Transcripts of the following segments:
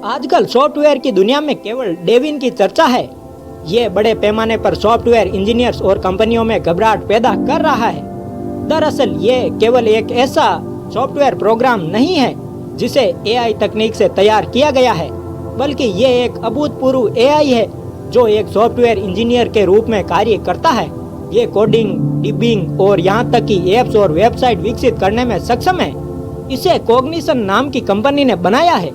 आजकल सॉफ्टवेयर की दुनिया में केवल डेविन की चर्चा है। ये बड़े पैमाने पर सॉफ्टवेयर इंजीनियर्स और कंपनियों में घबराहट पैदा कर रहा है। दरअसल ये केवल एक ऐसा सॉफ्टवेयर प्रोग्राम नहीं है जिसे एआई तकनीक से तैयार किया गया है, बल्कि ये एक अभूतपूर्व एआई है जो एक सॉफ्टवेयर इंजीनियर के रूप में कार्य करता है। ये कोडिंग, डिबिंग और यहाँ तक कि एप्स और वेबसाइट विकसित करने में सक्षम है। इसे कॉग्निशन नाम की कंपनी ने बनाया है।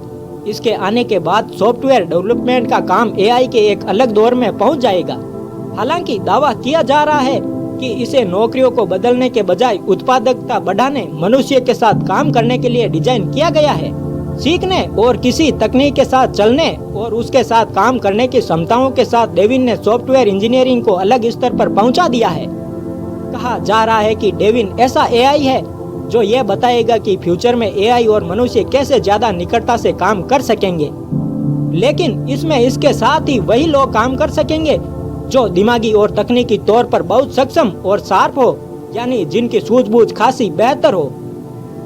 इसके आने के बाद सॉफ्टवेयर डेवलपमेंट का काम एआई के एक अलग दौर में पहुंच जाएगा। हालांकि दावा किया जा रहा है कि इसे नौकरियों को बदलने के बजाय उत्पादकता बढ़ाने, मनुष्य के साथ काम करने के लिए डिजाइन किया गया है। सीखने और किसी तकनीक के साथ चलने और उसके साथ काम करने की क्षमताओं के साथ डेविन ने सॉफ्टवेयर इंजीनियरिंग को अलग स्तर पर पहुंचा दिया है। कहा जा रहा है कि डेविन ऐसा एआई है जो ये बताएगा कि फ्यूचर में एआई और मनुष्य कैसे ज्यादा निकटता से काम कर सकेंगे। लेकिन इसमें इसके साथ ही वही लोग काम कर सकेंगे जो दिमागी और तकनीकी तौर पर बहुत सक्षम और शार्प हो, यानी जिनकी सूझबूझ खासी बेहतर हो।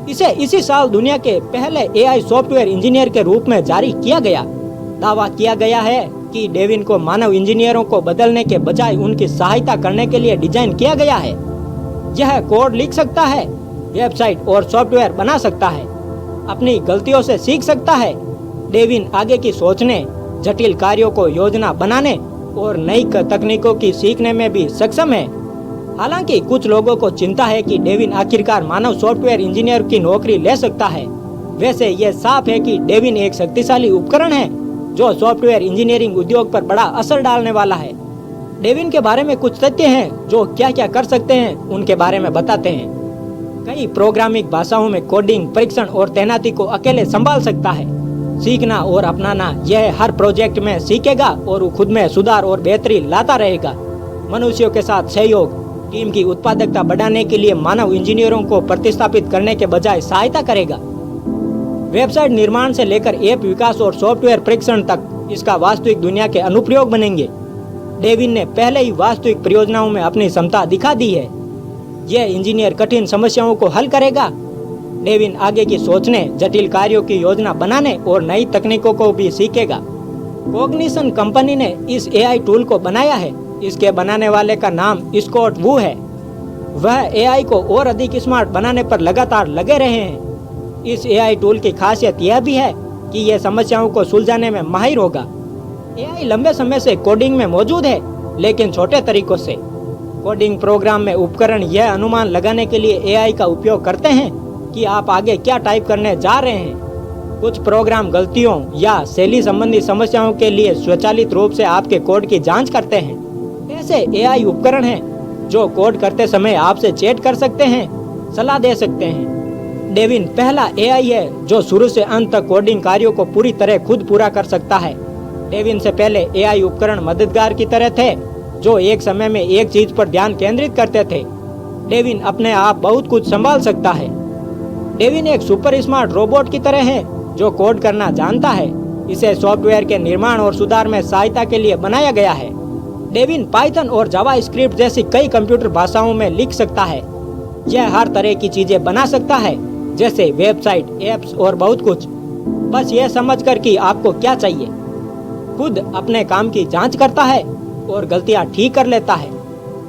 इसे इसी साल दुनिया के पहले एआई सॉफ्टवेयर इंजीनियर के रूप में जारी किया गया। दावा किया गया है कि डेविन को मानव इंजीनियरों को बदलने के बजाय उनकी सहायता करने के लिए डिजाइन किया गया है। यह कोड लिख सकता है, वेबसाइट और सॉफ्टवेयर बना सकता है, अपनी गलतियों से सीख सकता है। डेविन आगे की सोचने, जटिल कार्यों को योजना बनाने और नई तकनीकों की सीखने में भी सक्षम है। हालांकि कुछ लोगों को चिंता है कि डेविन आखिरकार मानव सॉफ्टवेयर इंजीनियर की नौकरी ले सकता है। वैसे यह साफ है कि डेविन एक शक्तिशाली उपकरण है जो सॉफ्टवेयर इंजीनियरिंग उद्योग पर बड़ा असर डालने वाला है। डेविन के बारे में कुछ तथ्य हैं जो क्या क्या कर सकते हैं उनके बारे में बताते हैं। कई प्रोग्रामिंग भाषाओं में कोडिंग, परीक्षण और तैनाती को अकेले संभाल सकता है। सीखना और अपनाना, यह हर प्रोजेक्ट में सीखेगा और खुद में सुधार और बेहतरी लाता रहेगा। मनुष्यों के साथ सहयोग, टीम की उत्पादकता बढ़ाने के लिए मानव इंजीनियरों को प्रतिस्थापित करने के बजाय सहायता करेगा। वेबसाइट निर्माण से लेकर ऐप विकास और सॉफ्टवेयर परीक्षण तक इसका वास्तविक दुनिया के अनुप्रयोग बनेंगे। डेविन ने पहले ही वास्तविक परियोजनाओं में अपनी क्षमता दिखा दी है। यह इंजीनियर कठिन समस्याओं को हल करेगा। डेविन आगे की सोचने, जटिल कार्यों की योजना बनाने और नई तकनीकों को भी सीखेगा। कॉग्निशन कंपनी ने इस एआई टूल को बनाया है। इसके बनाने वाले का नाम स्कॉट वू है। वह एआई को और अधिक स्मार्ट बनाने पर लगातार लगे रहे हैं। इस एआई टूल की खासियत यह भी है कि यह समस्याओं को सुलझाने में माहिर होगा। एआई लंबे समय से कोडिंग में मौजूद है, लेकिन छोटे तरीकों से। कोडिंग प्रोग्राम में उपकरण यह अनुमान लगाने के लिए एआई का उपयोग करते हैं कि आप आगे क्या टाइप करने जा रहे हैं। कुछ प्रोग्राम गलतियों या शैली संबंधी समस्याओं के लिए स्वचालित रूप से आपके कोड की जांच करते हैं। ऐसे एआई उपकरण हैं जो कोड करते समय आपसे चैट कर सकते हैं, सलाह दे सकते हैं। डेविन पहला एआई है जो शुरू से अंत तक कोडिंग कार्यों को पूरी तरह खुद पूरा कर सकता है। डेविन से पहले एआई उपकरण मददगार की तरह थे जो एक समय में एक चीज पर ध्यान केंद्रित करते थे। डेविन अपने आप बहुत कुछ संभाल सकता है। डेविन एक सुपर स्मार्ट रोबोट की तरह है जो कोड करना जानता है। इसे सॉफ्टवेयर के निर्माण और सुधार में सहायता के लिए बनाया गया है। डेविन पाइथन और जावा स्क्रिप्ट जैसी कई कंप्यूटर भाषाओं में लिख सकता है। यह हर तरह की चीजें बना सकता है, जैसे वेबसाइट, एप्स और बहुत कुछ। बस यह समझकर कि आपको क्या चाहिए। खुद अपने काम की जांच करता है और गलतियां ठीक कर लेता है।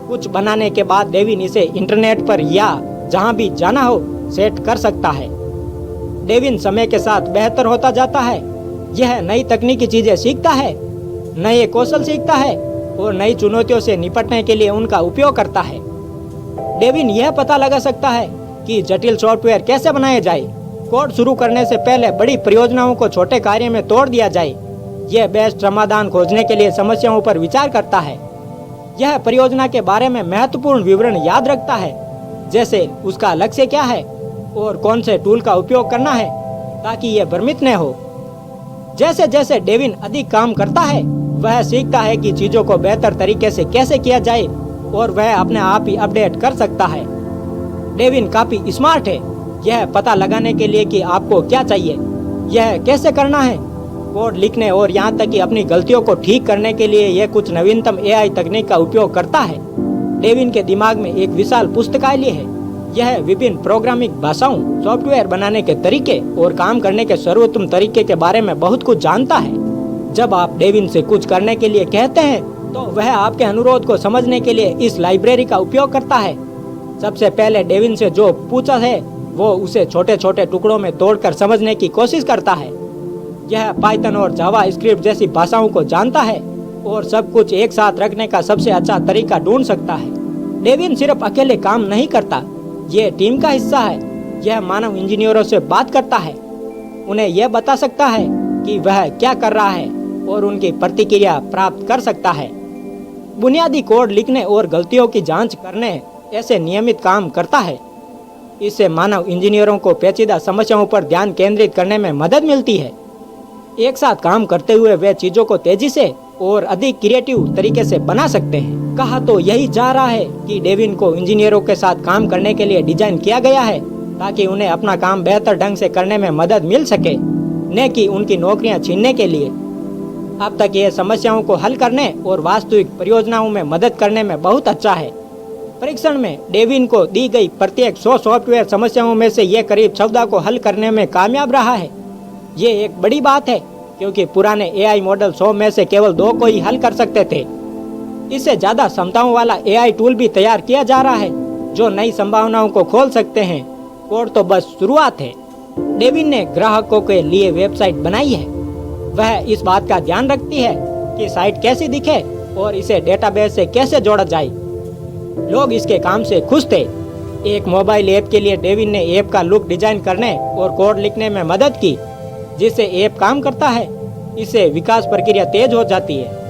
कुछ बनाने के बाद डेविन इसे इंटरनेट पर या जहां भी जाना हो सेट कर सकता है। डेविन समय के साथ बेहतर होता जाता है। यह नई तकनीकी चीजें सीखता है, नए कौशल सीखता है और नई चुनौतियों से निपटने के लिए उनका उपयोग करता है। डेविन यह पता लगा सकता है कि जटिल सॉफ्टवेयर कैसे बनाए जाए। कोड शुरू करने से पहले बड़ी परियोजनाओं को छोटे कार्य में तोड़ दिया जाए। यह बेस्ट समाधान खोजने के लिए समस्याओं पर विचार करता है। यह परियोजना के बारे में महत्वपूर्ण विवरण याद रखता है, जैसे उसका लक्ष्य क्या है और कौन से टूल का उपयोग करना है, ताकि यह भ्रमित न हो। जैसे जैसे डेविन अधिक काम करता है, वह सीखता है कि चीजों को बेहतर तरीके से कैसे किया जाए और वह अपने आप ही अपडेट कर सकता है। डेविन काफी स्मार्ट है। यह पता लगाने के लिए कि आपको क्या चाहिए, यह कैसे करना है, कोड लिखने और यहाँ तक कि अपनी गलतियों को ठीक करने के लिए यह कुछ नवीनतम एआई तकनीक का उपयोग करता है। डेविन के दिमाग में एक विशाल पुस्तकालय है। यह विभिन्न प्रोग्रामिंग भाषाओं, सॉफ्टवेयर बनाने के तरीके और काम करने के सर्वोत्तम तरीके के बारे में बहुत कुछ जानता है। जब आप डेविन से कुछ करने के लिए कहते हैं तो वह आपके अनुरोध को समझने के लिए इस लाइब्रेरी का उपयोग करता है। सबसे पहले डेविन से जो पूछा है वो उसे छोटे छोटे टुकड़ों में तोड़कर समझने की कोशिश करता है। यह पाइथन और जावा स्क्रिप्ट जैसी भाषाओं को जानता है और सब कुछ एक साथ रखने का सबसे अच्छा तरीका ढूंढ सकता है। डेविन सिर्फ अकेले काम नहीं करता, ये टीम का हिस्सा है। यह मानव इंजीनियरों से बात करता है, उन्हें यह बता सकता है कि वह क्या कर रहा है और उनकी प्रतिक्रिया प्राप्त कर सकता है। बुनियादी कोड लिखने और गलतियों की जांच करने ऐसे नियमित काम करता है। इससे मानव इंजीनियरों को पेचीदा समस्याओं पर ध्यान केंद्रित करने में मदद मिलती है। एक साथ काम करते हुए वे चीजों को तेजी से और अधिक क्रिएटिव तरीके से बना सकते हैं। कहा तो यही जा रहा है कि डेविन को इंजीनियरों के साथ काम करने के लिए डिजाइन किया गया है ताकि उन्हें अपना काम बेहतर ढंग से करने में मदद मिल सके, न कि उनकी नौकरियां छीनने के लिए। अब तक ये समस्याओं को हल करने और वास्तविक परियोजनाओं में मदद करने में बहुत अच्छा है। परीक्षण में डेविन को दी गई प्रत्येक 100 सॉफ्टवेयर समस्याओं में से ये करीब 14 को हल करने में कामयाब रहा है। ये एक बड़ी बात है क्योंकि पुराने एआई मॉडल 100 में से केवल 2 को ही हल कर सकते थे। इससे ज्यादा क्षमताओं वाला एआई टूल भी तैयार किया जा रहा है जो नई संभावनाओं को खोल सकते हैं। कोड तो बस शुरुआत है। डेविन ने ग्राहकों के लिए वेबसाइट बनाई है। वह इस बात का ध्यान रखती है कि साइट कैसी दिखे और इसे डेटाबेस से कैसे जोड़ा जाए। लोग इसके काम से खुश थे। एक मोबाइल ऐप के लिए डेविन ने ऐप का लुक डिजाइन करने और कोड लिखने में मदद की, जिससे ऐप काम करता है। इससे विकास प्रक्रिया तेज हो जाती है।